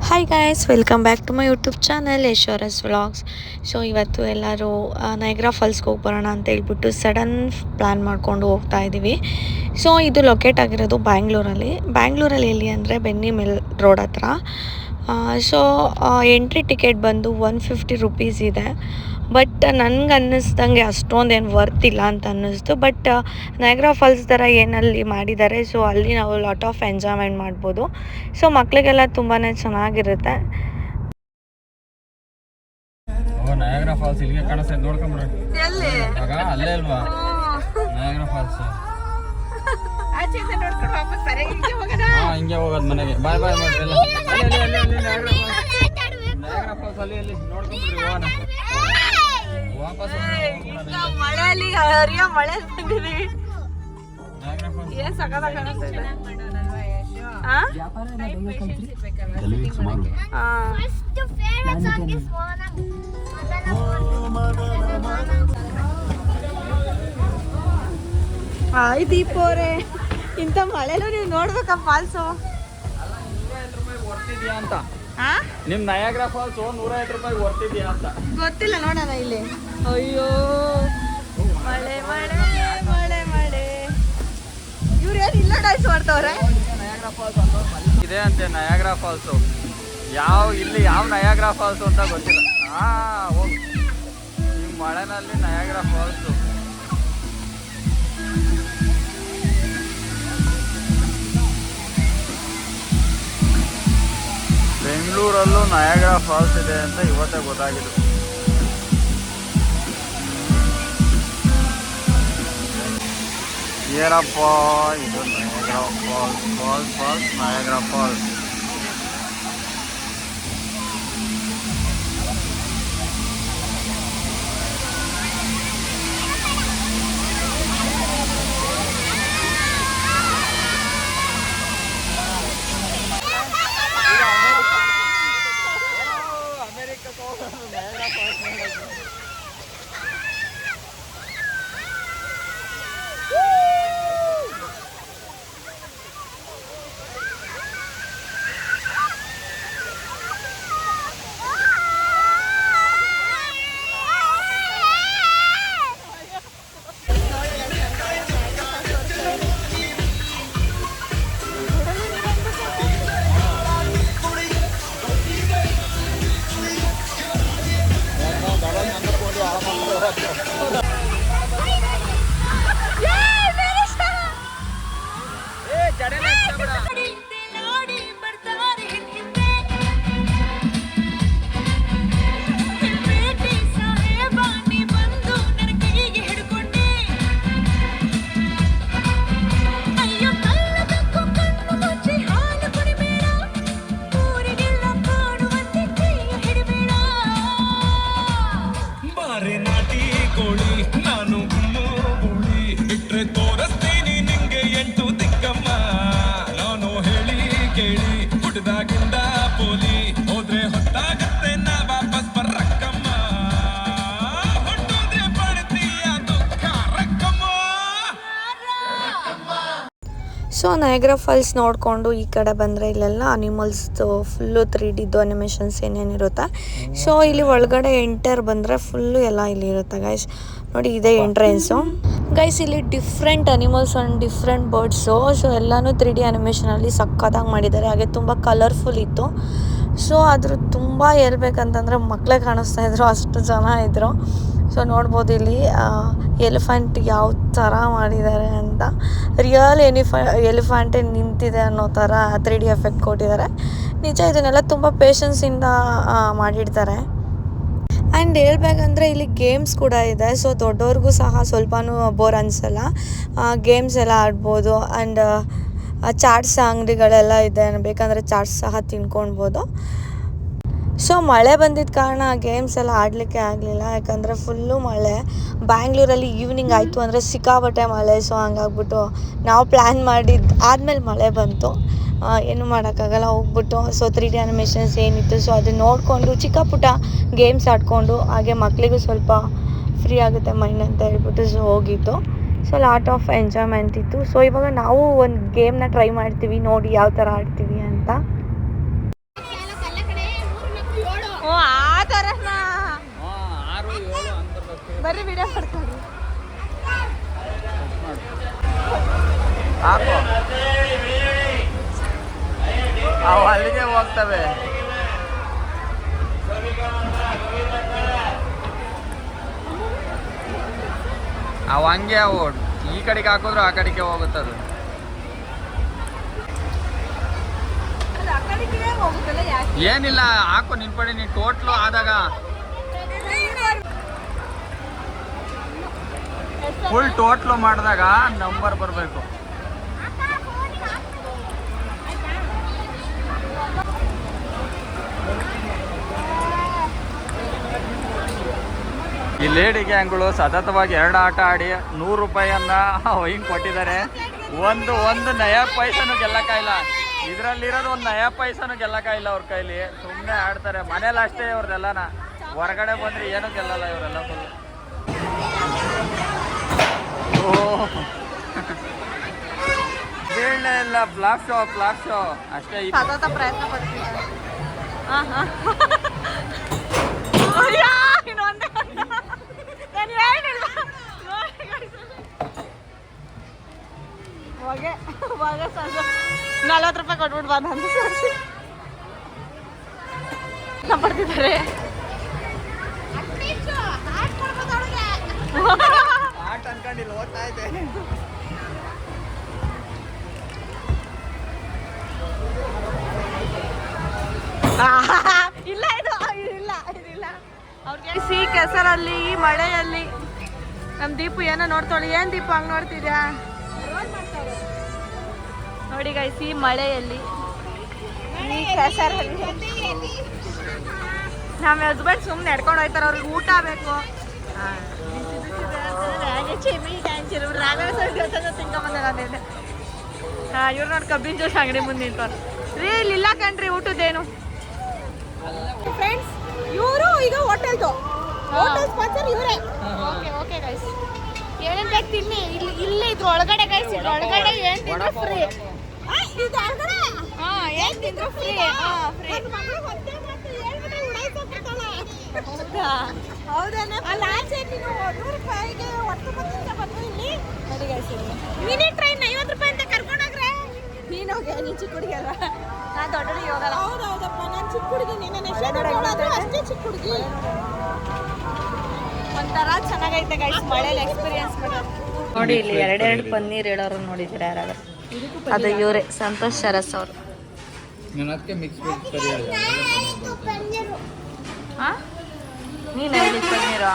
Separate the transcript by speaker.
Speaker 1: Hi guys, welcome back to my YouTube channel Yashoras vlogs. So ಇವತ್ತು ಎಲ್ಲರೂ ನೈಗ್ರಾ ಫಾಲ್ಸ್ಗೆ ಹೋಗಿ ಬರೋಣ ಅಂತ ಹೇಳ್ಬಿಟ್ಟು ಸಡನ್ ಪ್ಲ್ಯಾನ್ ಮಾಡ್ಕೊಂಡು ಹೋಗ್ತಾ ಇದ್ದೀವಿ. ಸೊ ಇದು ಲೊಕೇಟ್ ಆಗಿರೋದು ಬ್ಯಾಂಗ್ಳೂರಲ್ಲಿ ಎಲ್ಲಿ ಅಂದರೆ ಬೆನ್ನಿ ಮಿಲ್ ರೋಡ್ ಹತ್ರ. ಸೊ ಎಂಟ್ರಿ ಟಿಕೆಟ್ ಬಂದು 150 ರುಪೀಸ್ ಇದೆ. ಬಟ್ ನನಗೆ ಅನ್ನಿಸ್ದಂಗೆ ಅಷ್ಟೊಂದೇನು ವರ್ತ್ ಇಲ್ಲ ಅಂತ ಅನ್ನಿಸ್ತು. ಬಟ್ ನೈಗ್ರಾ ಫಾಲ್ಸ್ ಥರ ಏನಲ್ಲಿ ಮಾಡಿದ್ದಾರೆ, ಸೊ ಅಲ್ಲಿ ನಾವು ಲಾಟ್ ಆಫ್ ಎಂಜಾಯ್ಮೆಂಟ್ ಮಾಡ್ಬೋದು. ಸೊ ಮಕ್ಕಳಿಗೆಲ್ಲ ತುಂಬಾ ಚೆನ್ನಾಗಿರುತ್ತೆ.
Speaker 2: ನಯಾಗ್ರಾ ಫಾಲ್ಸ್ ಇಲ್ಲಿಗೆ ಕಾಣಿಸ್ತೈತೆ, ನೋಡ್ಕೊಂಬಿಡ್ರಿ.
Speaker 1: ಎಲ್ಲಿ
Speaker 2: ಅಲ್ಲೇ ಅಲ್ವಾ ನಯಾಗ್ರಾ ಫಾಲ್ಸ್? ಹಿಂಗೆ ಹೋಗೋದು ಮನೆಗೆ. ಬಾಯ್ ಬಾಯ್ ಮಾಡ್ರಿ ಎಲ್ಲ. ನಯಾಗ್ರಾ ಫಾಲ್ಸ್ ಅಲ್ಲಿ ನೋಡ್ಕೊಂಬಿಡ್ರಿ. ವಾಪಸ್
Speaker 1: ಮಳೆಯಲ್ಲಿ ಹರಿಯೋ ಮಳೆ ಏನ್ ಸಖತ್ತಾಗಿ ಕಾಣಿಸ್ತಿದೆ. ಹಾಯ್ ದೀಪು ಅವರೇ, ಇಂಥ ಮಳೆನೂ ನೀವು ನೋಡ್ಬೇಕಾ ಫಾಲ್ಸು?
Speaker 2: ಅಂತ ನಿಮ್ ನಯಾಗ್ರಾ ಫಾಲ್ಸ್ 150 ರೂಪಾಯಿ ವರ್ತಿದ್ಯಾ ಅಂತ
Speaker 1: ಗೊತ್ತಿಲ್ಲ, ನೋಡೋಣ ಇಲ್ಲಿ. ಅಯ್ಯೋ ಮಳೆ ಮಳೆ ಮಳೆ ಮಳೆ, ಇವ್ರು ಏನು ಇಲ್ಲ ಡಾನ್ಸ್ ಮಾಡ್ತವ್ರೆ.
Speaker 2: ನಯಾಗ್ರಾ ಫಾಲ್ಸ್ ಇದೆ ಅಂತೆ. ನಯಾಗ್ರಾ ಫಾಲ್ಸು ಇಲ್ಲಿ ಯಾವ ನಯಾಗ್ರಾ ಫಾಲ್ಸು ಅಂತ ಗೊತ್ತಿಲ್ಲ. ಹೋಗು ಈ ಮಳೆನಲ್ಲಿ ನಯಾಗ್ರಾ ಫಾಲ್ಸು. ಬೆಂಗಳೂರಲ್ಲೂ ನಯಾಗ್ರಾ ಫಾಲ್ಸ್ ಇದೆ ಅಂತ ಇವತ್ತೇ ಗೊತ್ತಾಗಿದ್ದು. ಏನಪ್ಪ ಇದು ನಯಾಗ್ರಾ ಫಾಲ್ಸ್ ನಯಾಗ್ರಾ ಫಾಲ್ಸ್.
Speaker 3: ತೋರಿಸ್ತೀನಿ ನಿಂಗೆ 8 ದಿಕ್ಕಮ್ಮ. ನಾನು ಹೇಳಿ ಕೇಳಿ ಹುಟ್ಟದಾಗಿಂದ ಪೋಲಿ ಹೋದ್ರೆ ಹೊತ್ತಾಗತ್ತೆ ನಾ ವಾಪಸ್ ಬರಕ್ಕಮ್ಮ. ಹೊಟ್ಟೋದ್ರೆ ಪಡ್ತೀಯ ದುಃಖ ರಕ್ಕಮ್ಮ.
Speaker 1: ಸೊ ನಯಾಗ್ರಾ ಫಾಲ್ಸ್ ನೋಡಿಕೊಂಡು ಈ ಕಡೆ ಬಂದರೆ ಇಲ್ಲೆಲ್ಲ ಅನಿಮಲ್ಸ್ದು ಫುಲ್ಲು 3D ಅನಿಮೇಷನ್ಸ್ ಏನೇನಿರುತ್ತೆ. ಸೊ ಇಲ್ಲಿ ಒಳಗಡೆ ಎಂಟರ್ ಬಂದರೆ ಫುಲ್ಲು ಎಲ್ಲ ಇಲ್ಲಿ ಇರುತ್ತೆ ಗೈಸ್. ನೋಡಿ, ಇದೇ ಎಂಟ್ರೆನ್ಸು ಗೈಸ್. ಇಲ್ಲಿ different animals and different birds. So ಎಲ್ಲನೂ 3D ಅನಿಮೇಷನಲ್ಲಿ ಸಕ್ಕತ್ತಾಗಿ ಮಾಡಿದ್ದಾರೆ. ಹಾಗೆ ತುಂಬ ಕಲರ್ಫುಲ್ ಇತ್ತು. ಸೊ ಅದ್ರ ತುಂಬ ಹೇಳ್ಬೇಕಂತಂದರೆ ಮಕ್ಕಳೇ ಕಾಣಿಸ್ತಾ ಇದ್ರು, ಅಷ್ಟು ಜನ ಇದ್ದರು. ಸೊ ನೋಡ್ಬೋದು ಇಲ್ಲಿ ಎಲಿಫೆಂಟ್ ಯಾವ ಥರ ಮಾಡಿದ್ದಾರೆ ಅಂತ. ರಿಯಲ್ ಎಲಿಫೆಂಟೇ ನಿಂತಿದೆ ಅನ್ನೋ ಥರ 3D ಎಫೆಕ್ಟ್ ಕೊಟ್ಟಿದ್ದಾರೆ. ನಿಜ ಇದನ್ನೆಲ್ಲ ತುಂಬ ಪೇಷನ್ಸಿಂದ ಮಾಡಿರ್ತಾರೆ. ಆ್ಯಂಡ್ ಹೇಳ್ಬೇಕಂದ್ರೆ ಇಲ್ಲಿ ಗೇಮ್ಸ್ ಕೂಡ ಇದೆ. ಸೊ ದೊಡ್ಡವ್ರಿಗೂ ಸಹ ಸ್ವಲ್ಪನೂ ಬೋರ್ ಅನಿಸಲ್ಲ, ಗೇಮ್ಸ್ ಎಲ್ಲ ಆಡ್ಬೋದು. ಆ್ಯಂಡ್ ಚಾಟ್ಸ್ ಅಂಗಡಿಗಳೆಲ್ಲ ಇದೆ, ಬೇಕಂದರೆ ಚಾಟ್ಸ್ ಸಹ ತಿನ್ಕೊಳ್ಬೋದು. ಸೊ ಮಳೆ ಬಂದಿದ್ದ ಕಾರಣ ಗೇಮ್ಸ್ ಎಲ್ಲ ಆಡಲಿಕ್ಕೆ ಆಗಲಿಲ್ಲ, ಯಾಕಂದರೆ ಫುಲ್ಲು ಮಳೆ. ಬ್ಯಾಂಗ್ಳೂರಲ್ಲಿ ಈವ್ನಿಂಗ್ ಆಯಿತು ಅಂದರೆ ಸಿಕ್ಕಾಪಟ್ಟೆ ಮಳೆ. ಸೊ ಹಂಗಾಗ್ಬಿಟ್ಟು ನಾವು ಪ್ಲ್ಯಾನ್ ಮಾಡಿದ್ದು ಆದಮೇಲೆ ಮಳೆ ಬಂತು. ಏನು ಮಾಡೋಕ್ಕಾಗಲ್ಲ, ಹೋಗ್ಬಿಟ್ಟು ಸೊ 3D ಅನಿಮೇಷನ್ಸ್ ಏನಿತ್ತು ಸೊ ಅದನ್ನ ನೋಡಿಕೊಂಡು ಚಿಕ್ಕ ಪುಟ್ಟ ಗೇಮ್ಸ್ ಆಡಿಕೊಂಡು, ಹಾಗೆ ಮಕ್ಕಳಿಗೂ ಸ್ವಲ್ಪ ಫ್ರೀ ಆಗುತ್ತೆ ಮೈಂಡ್ ಅಂತ ಹೇಳ್ಬಿಟ್ಟು ಸೊ ಹೋಗಿತ್ತು. ಸೊ ಲಾಟ್ ಆಫ್ ಎಂಜಾಯ್ಮೆಂಟ್ ಇತ್ತು. ಸೊ ಇವಾಗ ನಾವು ಒಂದು ಗೇಮ್ನ ಟ್ರೈ ಮಾಡ್ತೀವಿ, ನೋಡಿ ಯಾವ ಥರ ಆಡ್ತೀವಿ ಅಂತ. ಬರ್ರಿ ವಿಡಿಯೋ ಮಾಡ್ಕೊಂಡು
Speaker 2: ಹಾಕು ಅವು ಅಲ್ಲಿಗೆ ಹೋಗ್ತವೆ. ಅವು ಹಂಗೆ ಅವು ಈ ಕಡೆಗೆ ಹಾಕಿದ್ರು ಆ ಕಡೆಗೆ ಹೋಗುತ್ತದು. ಏನಿಲ್ಲ ಹಾಕು ನಿನ್ ಪಡೆ ನೀನ್ ಟೋಟ್ಲು ಆದಾಗ ಫುಲ್ ಟೋಟ್ಲು ಮಾಡಿದಾಗ ನಂಬರ್ ಬರಬೇಕು. ಈ ಲೇಡಿ ಗ್ಯಾಂಗ್ಗಳು ಸತತವಾಗಿ 2 ಆಟ ಆಡಿ 100 ರೂಪಾಯಿಯನ್ನ ಹಿಂಗ್ ಕೊಟ್ಟಿದ್ದಾರೆ. ಒಂದು ನಯಾ ಪೈಸನು ಗೆಲ್ಲಕ್ಕಾಗಿಲ್ಲ. ಇದರಲ್ಲಿರೋದು ಒಂದು ನಯಾ ಪೈಸನು ಗೆಲ್ಲಕ್ಕಾಗಿಲ್ಲ ಅವ್ರ ಕೈಲಿ. ಸುಮ್ಮನೆ ಆಡ್ತಾರೆ. ಮನೇಲಿ ಅಷ್ಟೇ ಇವ್ರದೆಲ್ಲನ, ಹೊರಗಡೆ ಬಂದ್ರೆ ಏನೂ ಗೆಲ್ಲಲ್ಲ ಇವರೆಲ್ಲ ಫುಲ್. ಬೀಳಲೇ ಇಲ್ಲ. ಬ್ಲಾಕ್ ಶೋ ಅಷ್ಟೇ.
Speaker 1: ಸತತ ಪ್ರಯತ್ನ ಪಡ್ತಿದ್ದಾರೆ. ಹೊಗೆ 40 ರೂಪಾಯಿ ಕೊಟ್ಬಿಟ್ಟು ಬಂದು ಪಡ್ತಿದ್ದಾರೆ.
Speaker 2: ಆಟ ಅನ್ಕೊಂಡಿಲ್ಲ, ಓದ್ತಾ ಇದೆ.
Speaker 1: ಇಲ್ಲ ಇದಿಲ್ಲ ಅವ್ರಿಗೆ ಸಿಹಿ ಕೆಸರಲ್ಲಿ ಈ ಮಳೆಯಲ್ಲಿ ನಮ್ ದೀಪು ಏನೋ ನೋಡ್ತಾಳೆ. ಏನ್ ದೀಪು ಹಂಗ್ ನೋಡ್ತಿದ್ಯಾ? ನೋಡಿ ಗೈಸ್, ಈ ಮಳೆಯಲ್ಲಿ ಈ ಕೆಸರಲ್ಲಿ ನಮ್ಮ ಹಸ್ಬೆಂಡ್ ಸುಮ್ಮನೆ ನಡ್ಕೊಂಡು ಹೋಯ್ತಾರೆ. ಅವ್ರಿಗೆ ಊಟ ಬೇಕು. ಇವ್ರು ನೋಡಿ ಕಬ್ಬಿನ ಜ್ಯೂಸ್ ಅಂಗಡಿ ಮುಂದೆ ನಿಂತವ್ರು. ರೀ ಇಲ್ಲ ಕಣ್ರಿ ಊಟದ್ದೇನು ಫ್ರೆಂಡ್ಸ್. ಇವರು ಇದು ಹೋಟೆಲ್ದು ಸ್ಪಾನ್ಸರ್ ಇವರೇ. ಓಕೆ ಗೈಸ್, ಏನೇನು ಬೇಕು ತಿನ್ನಿ. ಇಲ್ಲೇ ಇದ್ರ ಒಳಗಡೆ ಗೈಸ್, ಇದ್ರ ಒಳಗಡೆ ಏನ್ ತಿಂದ್ರು ಫ್ರೀ. ಏನ್ ತಿಂದ್ರು ಫ್ರೀ. ಮಿನಿ ಟ್ರೈನ್ 50 ರೂಪಾಯಿ ಅಂತ ಕರ್ಕೊಂಡೋಗ್ರೆ. ನೀನು ಹೋಗಿ, ನೀನು ಚಿಕ್ಕ ಹುಡುಗಿ ಅಲ್ಲ, ನಾನು ದೊಡ್ಡ ಹುಡುಗಿ ಹೋಗಲ್ಲ. ಹೌದೌದಪ್ಪ, ನಾನು ಚಿಕ್ಕ ಹುಡುಗಿ. ಅಷ್ಟೇ ಚಿಕ್ಕ ಹುಡುಗಿ. ಒಂಥರ ಚೆನ್ನಾಗೈತೆ ಗೈಸ್ ಮಳೆಯಲ್ಲಿ ಎಕ್ಸ್ಪೀರಿಯನ್ಸ್ ಮಾಡೋದು. ನೋಡಿ ಇಲ್ಲಿ 2 ಪನ್ನೀರ್ ಹೇಳೋರು ನೋಡಿದ್ರೆ ಯಾರಾದ್ರು? ಅದು ಇವರೇ, ಸಂತೋಷ್ ಶರಸ್ ಅವರು. ನೀನು ಹೇಳಿ ಪನ್ನೀರಾ?